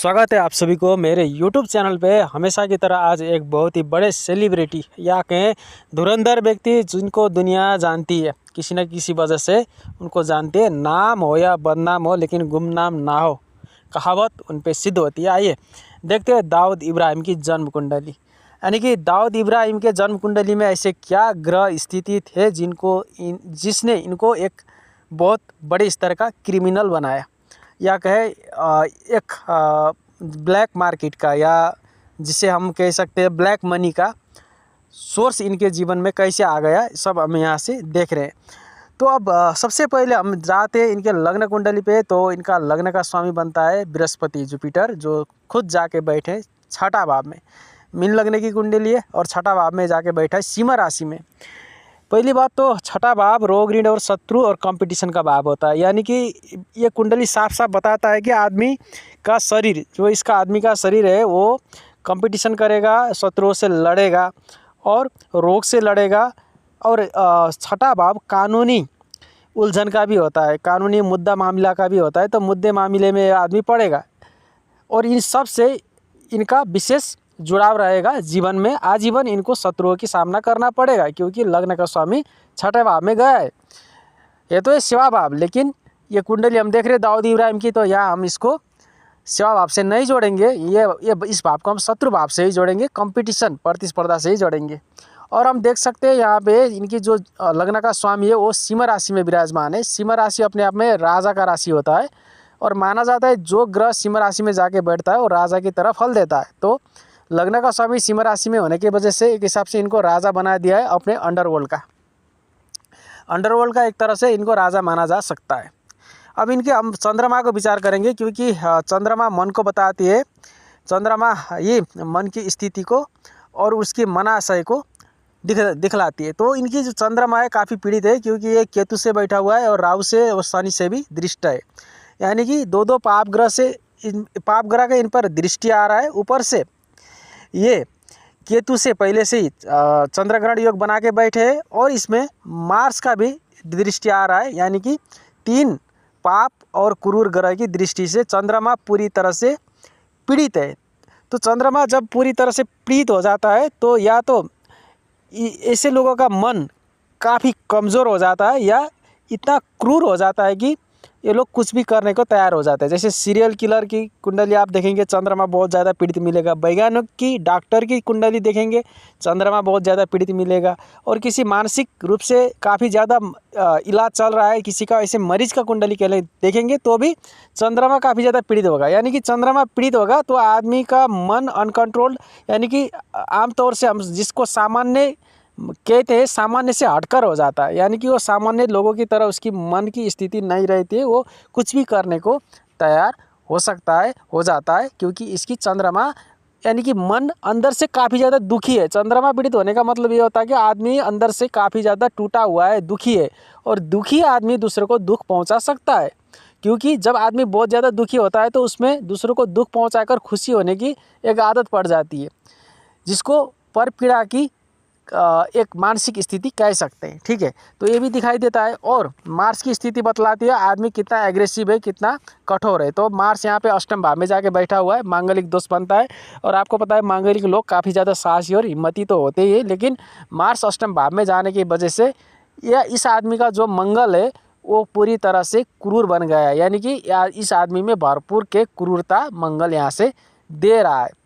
स्वागत है आप सभी को मेरे YouTube चैनल पे। हमेशा की तरह आज एक बहुत ही बड़े सेलिब्रिटी या कहें धुरंधर व्यक्ति जिनको दुनिया जानती है, किसी न किसी वजह से उनको जानती है। नाम हो या बदनाम हो लेकिन गुमनाम ना हो, कहावत उन पे सिद्ध होती है। आइए देखते हैं दाऊद इब्राहिम की जन्म कुंडली। यानी कि दाऊद इब्राहिम के जन्म कुंडली में ऐसे क्या ग्रह स्थिति थे जिसने इनको एक बहुत बड़े स्तर का क्रिमिनल बनाया, या कहे एक ब्लैक मार्केट का, या जिसे हम कह सकते हैं ब्लैक मनी का सोर्स इनके जीवन में कैसे आ गया, सब हम यहाँ से देख रहे हैं। तो अब सबसे पहले हम जाते हैं इनके लग्न कुंडली पे। तो इनका लग्न का स्वामी बनता है बृहस्पति जुपिटर, जो खुद जाके बैठे छठा भाव में। मीन लग्न की कुंडली है और छठा भाव में जाके बैठा है सिंह राशि में। पहली बात तो छठा भाव रोग ऋण और शत्रु और कंपटीशन का भाव होता है। यानी कि ये कुंडली साफ साफ बताता है कि आदमी का शरीर, जो इसका आदमी का शरीर है, वो कंपटीशन करेगा, शत्रुओं से लड़ेगा और रोग से लड़ेगा। और छठा भाव कानूनी उलझन का भी होता है, कानूनी मुद्दा मामला का भी होता है। तो मुद्दे मामले में आदमी पड़ेगा और इन सब से इनका विशेष जुड़ाव रहेगा जीवन में। आजीवन इनको शत्रुओं की सामना करना पड़ेगा, क्योंकि लग्न का स्वामी छठे भाव में गया है। ये तो है सेवा भाव, लेकिन ये कुंडली हम देख रहे हैं दाऊद इब्राहिम की, तो यहाँ हम इसको सेवा भाव से नहीं जोड़ेंगे। ये इस भाव को हम शत्रु भाव से ही जोड़ेंगे, कंपटीशन प्रतिस्पर्धा से ही जोड़ेंगे। और हम देख सकते हैं यहाँ पे इनकी जो लग्न का स्वामी है वो सिंह राशि में विराजमान है। सिंह राशि अपने आप में राजा का राशि होता है और माना जाता है जो ग्रह सिंह राशि में जाके बैठता है वो राजा की तरह फल देता है। तो लग्न का स्वामी सिंह राशि में होने की वजह से एक हिसाब से इनको राजा बना दिया है अपने अंडरवर्ल्ड का एक तरह से इनको राजा माना जा सकता है। अब इनके हम चंद्रमा को विचार करेंगे, क्योंकि चंद्रमा मन को बताती है। चंद्रमा ये मन की स्थिति को और उसकी मनाशय को दिखलाती है। तो इनकी जो चंद्रमा है काफ़ी पीड़ित है, क्योंकि ये केतु से बैठा हुआ है और राहु से और शनि से भी दृष्ट है। यानी कि दो पाप ग्रह से पाप ग्रह का इन पर दृष्टि आ रहा है। ऊपर से ये केतु से पहले से ही चंद्रग्रहण योग बना के बैठे हैं और इसमें मार्स का भी दृष्टि आ रहा है। यानी कि 3 पाप और क्रूर ग्रह की दृष्टि से चंद्रमा पूरी तरह से पीड़ित है। तो चंद्रमा जब पूरी तरह से पीड़ित हो जाता है तो या तो ऐसे लोगों का मन काफ़ी कमज़ोर हो जाता है, या इतना क्रूर हो जाता है कि ये लोग कुछ भी करने को तैयार हो जाते हैं। जैसे सीरियल किलर की कुंडली आप देखेंगे, चंद्रमा बहुत ज़्यादा पीड़ित मिलेगा। वैज्ञानिक की, डॉक्टर की कुंडली देखेंगे, चंद्रमा बहुत ज़्यादा पीड़ित मिलेगा। और किसी मानसिक रूप से काफ़ी ज़्यादा इलाज चल रहा है किसी का, ऐसे मरीज का कुंडली के देखेंगे तो भी चंद्रमा काफ़ी ज़्यादा पीड़ित होगा। यानी कि चंद्रमा पीड़ित होगा तो आदमी का मन अनकंट्रोल्ड, यानी कि आमतौर से हम जिसको सामान्य कहते हैं सामान्य से हटकर हो जाता है। यानी कि वो सामान्य लोगों की तरह उसकी मन की स्थिति नहीं रहती है, वो कुछ भी करने को तैयार हो जाता है, क्योंकि इसकी चंद्रमा यानी कि मन अंदर से काफ़ी ज़्यादा दुखी है। चंद्रमा पीड़ित होने का मतलब ये होता है कि आदमी अंदर से काफ़ी ज़्यादा टूटा हुआ है, दुखी है। और दुखी आदमी दूसरों को दुख पहुँचा सकता है, क्योंकि जब आदमी बहुत ज़्यादा दुखी होता है तो उसमें दूसरों को दुख पहुँचाकर खुशी होने की एक आदत पड़ जाती है, जिसको परपीड़ा की एक मानसिक स्थिति कह सकते हैं। ठीक है, तो ये भी दिखाई देता है। और मार्स की स्थिति बतलाती है आदमी कितना एग्रेसिव है, कितना कठोर है। तो मार्स यहाँ पे अष्टम भाव में जाके बैठा हुआ है, मांगलिक दोष बनता है। और आपको पता है मांगलिक लोग काफ़ी ज़्यादा साहसी और हिम्मती तो होते ही है, लेकिन मार्स अष्टम भाव में जाने की वजह से या इस आदमी का जो मंगल है वो पूरी तरह से क्रूर बन गया है। यानी कि इस आदमी में भरपूर के क्रूरता मंगल यहाँ से दे रहा है।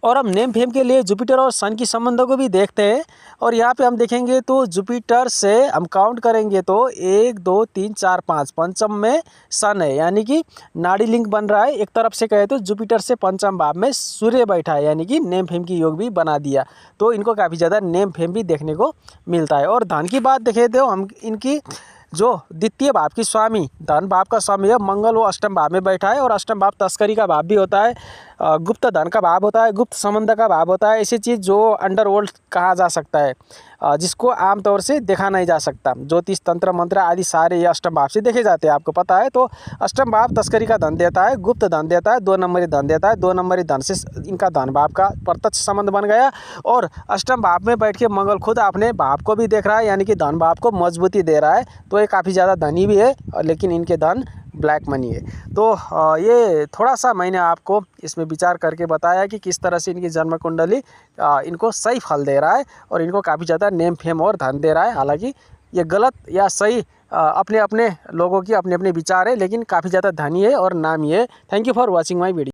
और हम नेम फेम के लिए जुपिटर और सन की संबंधों को भी देखते हैं। और यहाँ पे हम देखेंगे तो जुपिटर से हम काउंट करेंगे तो 1 2 3 4 5, पंचम में सन है। यानी कि नाड़ी लिंक बन रहा है। एक तरफ से कहे तो जुपिटर से पंचम भाव में सूर्य बैठा है, यानी कि नेम फेम की योग भी बना दिया। तो इनको काफ़ी ज़्यादा नेम फेम भी देखने को मिलता है। और धन की बात देखें तो हम इनकी जो द्वितीय भाव की स्वामी, धन भाव का स्वामी है मंगल, वो अष्टम भाव में बैठा है। और अष्टम भाव तस्करी का भाव भी होता है, गुप्त धन का भाव होता है, गुप्त संबंध का भाव होता है। ऐसी चीज़ जो अंडरवर्ल्ड कहा जा सकता है, जिसको आमतौर से देखा नहीं जा सकता। ज्योतिष, तंत्र, मंत्र आदि सारे ये अष्टम भाव से देखे जाते हैं, आपको पता है। तो अष्टम भाव तस्करी का धन देता है, गुप्त धन देता है, 2 नंबरी धन देता है। 2 नंबरी धन से इनका धन भाव का प्रत्यक्ष संबंध बन गया। और अष्टम भाव में बैठ के मंगल खुद अपने भाव को भी देख रहा है, यानी कि धन भाव को मजबूती दे रहा है। तो ये काफ़ी ज़्यादा धनी भी है, लेकिन इनके धन ब्लैक मनी है। तो ये थोड़ा सा मैंने आपको इसमें विचार करके बताया कि किस तरह से इनकी जन्म कुंडली इनको सही फल दे रहा है और इनको काफ़ी ज़्यादा नेम फेम और धन दे रहा है। हालांकि ये गलत या सही अपने अपने लोगों की अपने अपने विचार है, लेकिन काफ़ी ज़्यादा धनी है और नामी है। Thank you for watching my video.